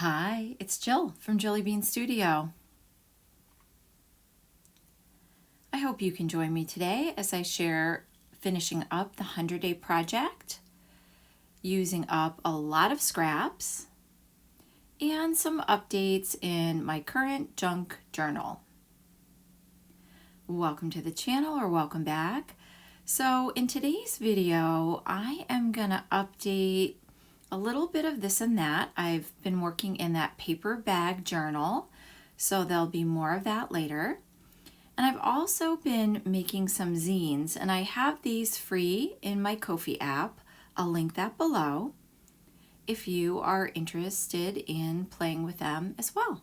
Hi, it's Jill from Jilly Bean Studio. I hope you can join me today as I share finishing up the 100-day project, using up a lot of scraps, and some updates in my current junk journal. Welcome to the channel, or welcome back. So in today's video, I am gonna update a little bit of this and that. I've been working in that paper bag journal, so there'll be more of that later. And I've also been making some zines, and I have these free in my Ko-fi app. I'll link that below if you are interested in playing with them as well.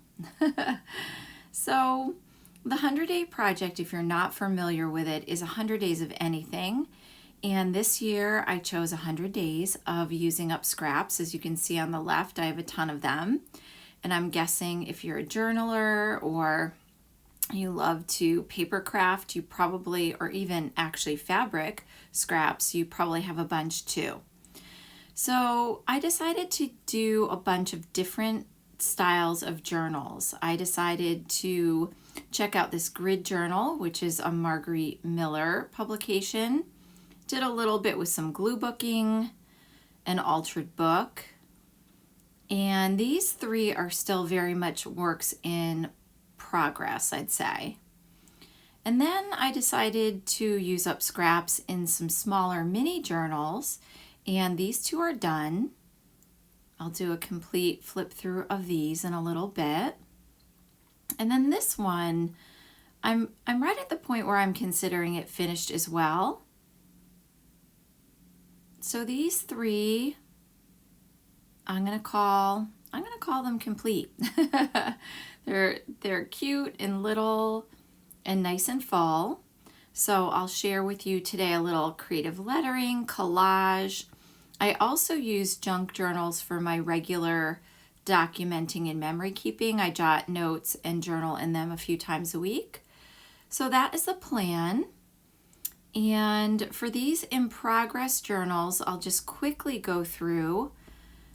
So the 100-day project, if you're not familiar with it, is 100 days of anything. And this year I chose 100 days of using up scraps. As you can see on the left, I have a ton of them. And I'm guessing if you're a journaler or you love to paper craft, you probably, or even actually fabric scraps, you probably have a bunch too. So I decided to do a bunch of different styles of journals. I decided to check out this grid journal, which is a Marguerite Miller publication. Did a little bit with some glue booking, an altered book, and these three are still very much works in progress, I'd say. And then I decided to use up scraps in some smaller mini journals, and these two are done. I'll do a complete flip through of these in a little bit. And then this one, I'm right at the point where I'm considering it finished as well. So these three, I'm gonna call them complete. They're cute and little and nice and full. So I'll share with you today a little creative lettering, collage. I also use junk journals for my regular documenting and memory keeping. I jot notes and journal in them a few times a week. So that is the plan. And for these in progress journals, I'll just quickly go through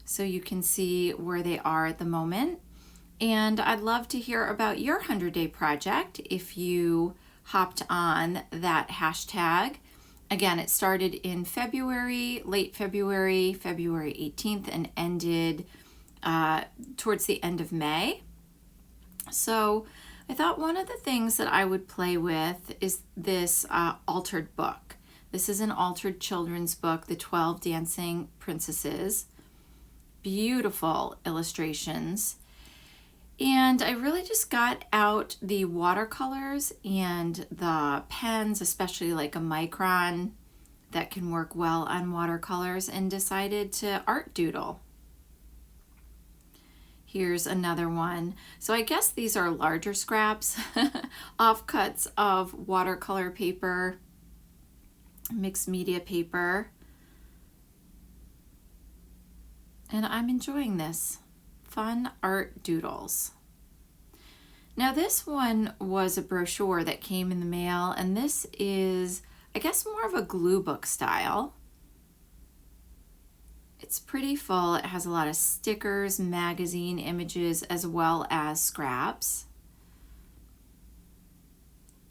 so you can see where they are at the moment. And I'd love to hear about your 100-day project if you hopped on that hashtag. Again, it started in February, late February, February 18th, and ended towards the end of May. So I thought one of the things that I would play with is this altered book. This is an altered children's book, The 12 Dancing Princesses. Beautiful illustrations. And I really just got out the watercolors and the pens, especially like a micron that can work well on watercolors, and decided to art doodle. Here's another one. So I guess these are larger scraps, offcuts of watercolor paper, mixed media paper. And I'm enjoying this. Fun art doodles. Now this one was a brochure that came in the mail, and this is, I guess, more of a glue book style. It's pretty full. It has a lot of stickers, magazine images, as well as scraps.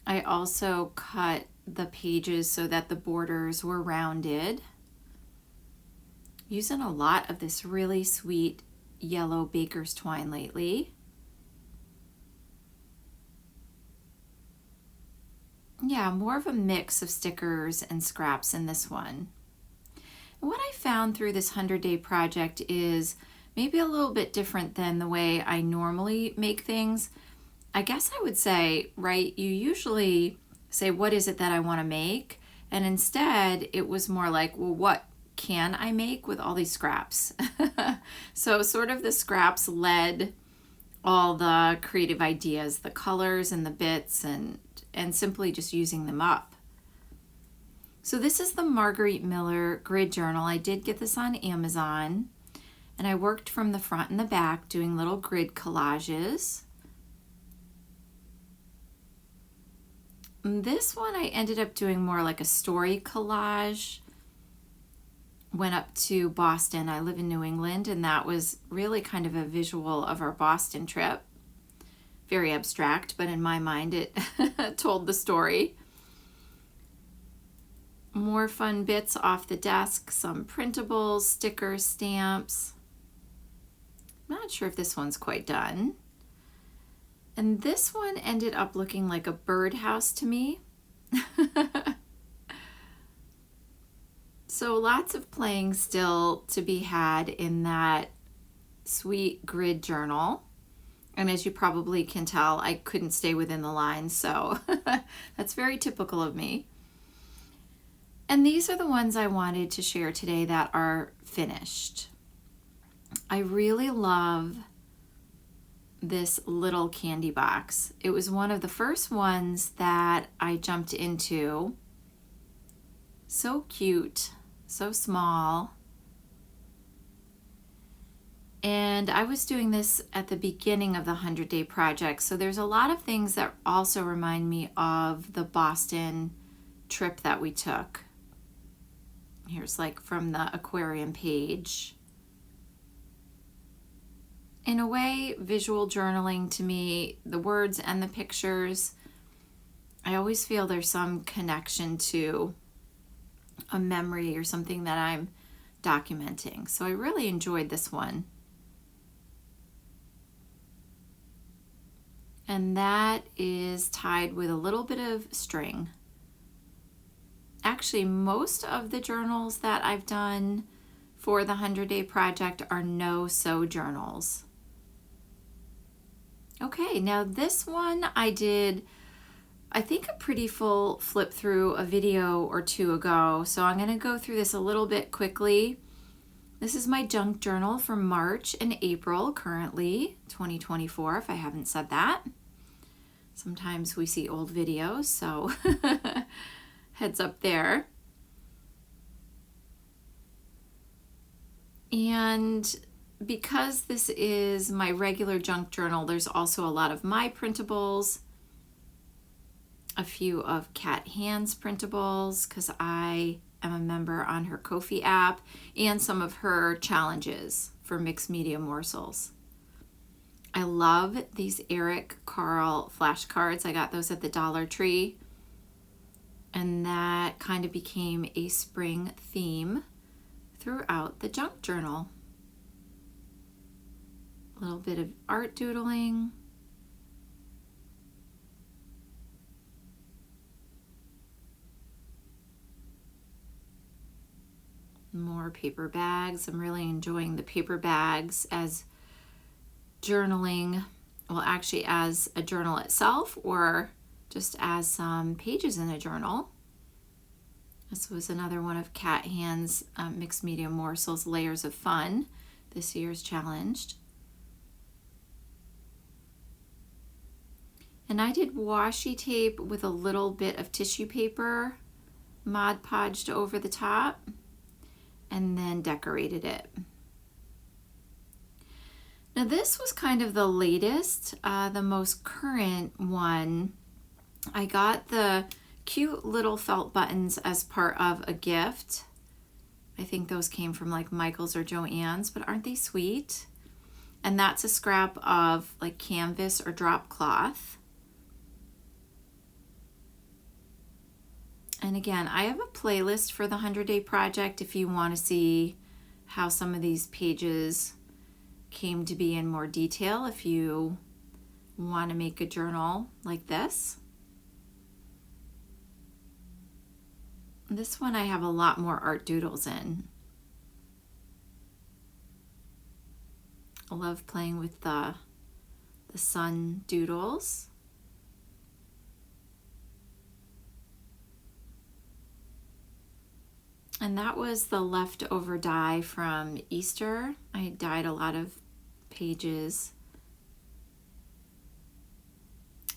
I also cut the pages so that the borders were rounded. Using a lot of this really sweet yellow baker's twine lately. Yeah, more of a mix of stickers and scraps in this one. And what I found through this 100-day project is maybe a little bit different than the way I normally make things. I guess I would say, right, you usually say, what is it that I want to make? And instead, it was more like, well, what can I make with all these scraps? So sort of the scraps led all the creative ideas, the colors and the bits, and simply just using them up. So this is the Marguerite Miller grid journal. I did get this on Amazon, and I worked from the front and the back doing little grid collages. And this one I ended up doing more like a story collage went up to Boston. I live in New England, and that was really kind of a visual of our Boston trip. Very abstract, but in my mind it told the story. More fun bits off the desk, some printables, stickers, stamps. I'm not sure if this one's quite done. And this one ended up looking like a birdhouse to me. So lots of playing still to be had in that sweet grid journal. And as you probably can tell, I couldn't stay within the lines, so that's very typical of me. And these are the ones I wanted to share today that are finished. I really love this little candy box. It was one of the first ones that I jumped into. So cute, so small. And I was doing this at the beginning of the 100-day project, so there's a lot of things that also remind me of the Boston trip that we took. Here's like from the aquarium page. In a way, visual journaling to me, the words and the pictures, I always feel there's some connection to a memory or something that I'm documenting. So I really enjoyed this one. And that is tied with a little bit of string. Actually, most of the journals that I've done for the 100-day project are no-sew journals. Okay, now this one I did, I think, a pretty full flip through a video or two ago, so I'm going to go through this a little bit quickly. This is my junk journal for March and April, currently 2024, if I haven't said that. Sometimes we see old videos, so heads up there. And because this is my regular junk journal, there's also a lot of my printables, a few of Kat Hand's printables, because I am a member on her Ko-fi app, and some of her challenges for mixed media morsels. I love these Eric Carle flashcards. I got those at the Dollar Tree, and that kind of became a spring theme throughout the junk journal. A little bit of art doodling. More paper bags. I'm really enjoying the paper bags as journaling, well, actually as a journal itself or just as some pages in a journal. This was another one of Kat Hand's Mixed Media Morsels Layers of Fun, this year's challenge. And I did washi tape with a little bit of tissue paper Mod Podged over the top and then decorated it. Now this was kind of the latest, the most current one. I got the cute little felt buttons as part of a gift. I think those came from like Michael's or Joann's, but aren't they sweet? And that's a scrap of like canvas or drop cloth. And again, I have a playlist for the 100-day project if you want to see how some of these pages came to be in more detail, if you want to make a journal like this. This one I have a lot more art doodles in. I love playing with the sun doodles. And that was the leftover dye from Easter. I dyed a lot of pages.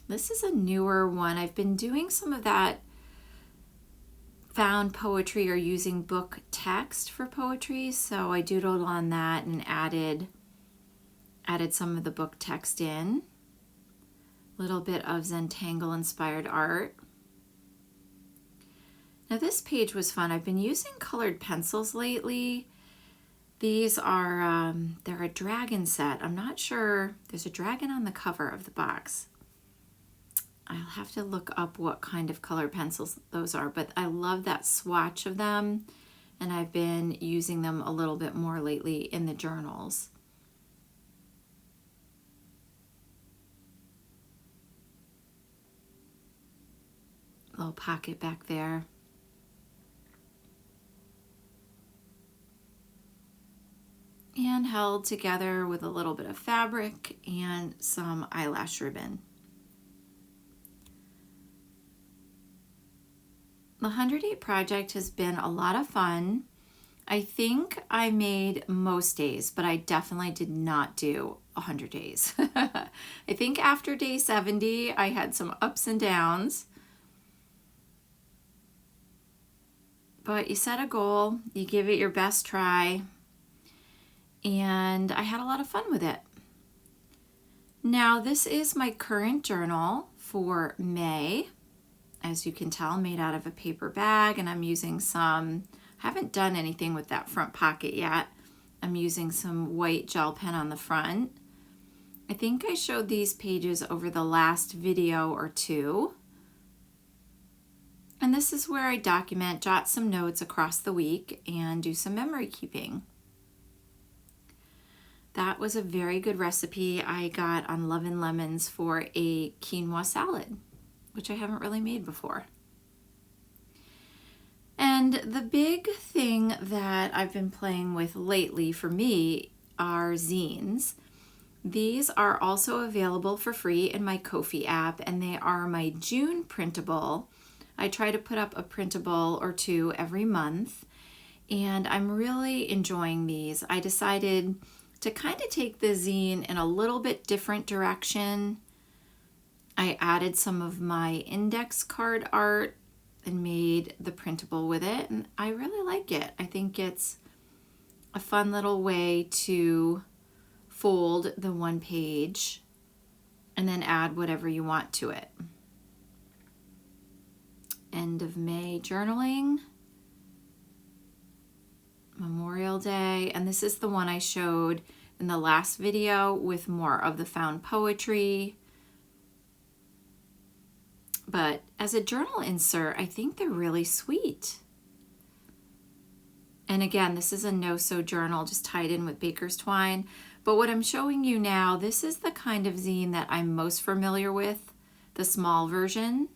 This is a newer one. I've been doing some of that found poetry or using book text for poetry, so I doodled on that and added some of the book text in. A little bit of Zentangle inspired art. Now this page was fun. I've been using colored pencils lately. These are, they're a dragon set. I'm not sure, there's a dragon on the cover of the box. I'll have to look up what kind of colored pencils those are, but I love that swatch of them, and I've been using them a little bit more lately in the journals. Little pocket back there. And held together with a little bit of fabric and some eyelash ribbon. The 100-day project has been a lot of fun. I think I made most days, but I definitely did not do 100 days. I think after day 70, I had some ups and downs. But you set a goal, you give it your best try, and I had a lot of fun with it. Now this is my current journal for May. As you can tell, made out of a paper bag, and I'm using some, I haven't done anything with that front pocket yet. I'm using some white gel pen on the front. I think I showed these pages over the last video or two. And this is where I document, jot some notes across the week, and do some memory keeping. That was a very good recipe I got on Love and Lemons for a quinoa salad, which I haven't really made before. And the big thing that I've been playing with lately for me are zines. These are also available for free in my Ko-fi app, and they are my June printable. I try to put up a printable or two every month, and I'm really enjoying these. I decided to kind of take the zine in a little bit different direction. I added some of my index card art and made the printable with it, and I really like it. I think it's a fun little way to fold the one page and then add whatever you want to it. End of May journaling, Memorial Day, and this is the one I showed in the last video with more of the found poetry. But as a journal insert, I think they're really sweet. And again, this is a no-sew journal, just tied in with baker's twine. But what I'm showing you now, this is the kind of zine that I'm most familiar with, the small version.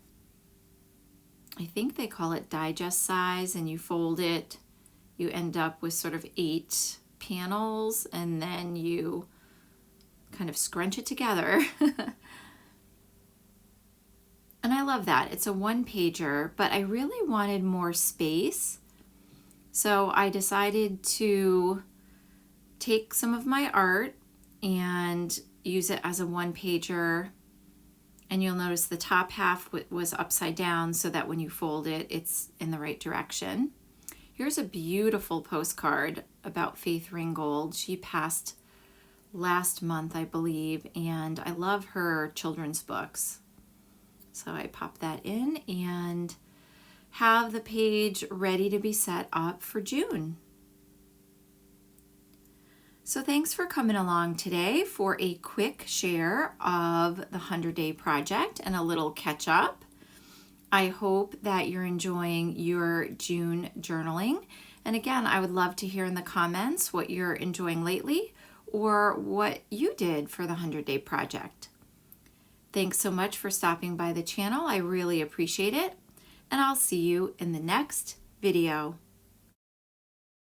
I think they call it digest size, and you fold it, you end up with sort of 8 panels, and then you kind of scrunch it together. And I love that. It's a one-pager, but I really wanted more space. So I decided to take some of my art and use it as a one-pager. And you'll notice the top half was upside down so that when you fold it, it's in the right direction. Here's a beautiful postcard about Faith Ringgold. She passed last month, I believe, and I love her children's books. So I pop that in and have the page ready to be set up for June. So thanks for coming along today for a quick share of the 100-day project and a little catch up. I hope that you're enjoying your June journaling. And again, I would love to hear in the comments what you're enjoying lately or what you did for the 100-day project. Thanks so much for stopping by the channel. I really appreciate it. And I'll see you in the next video.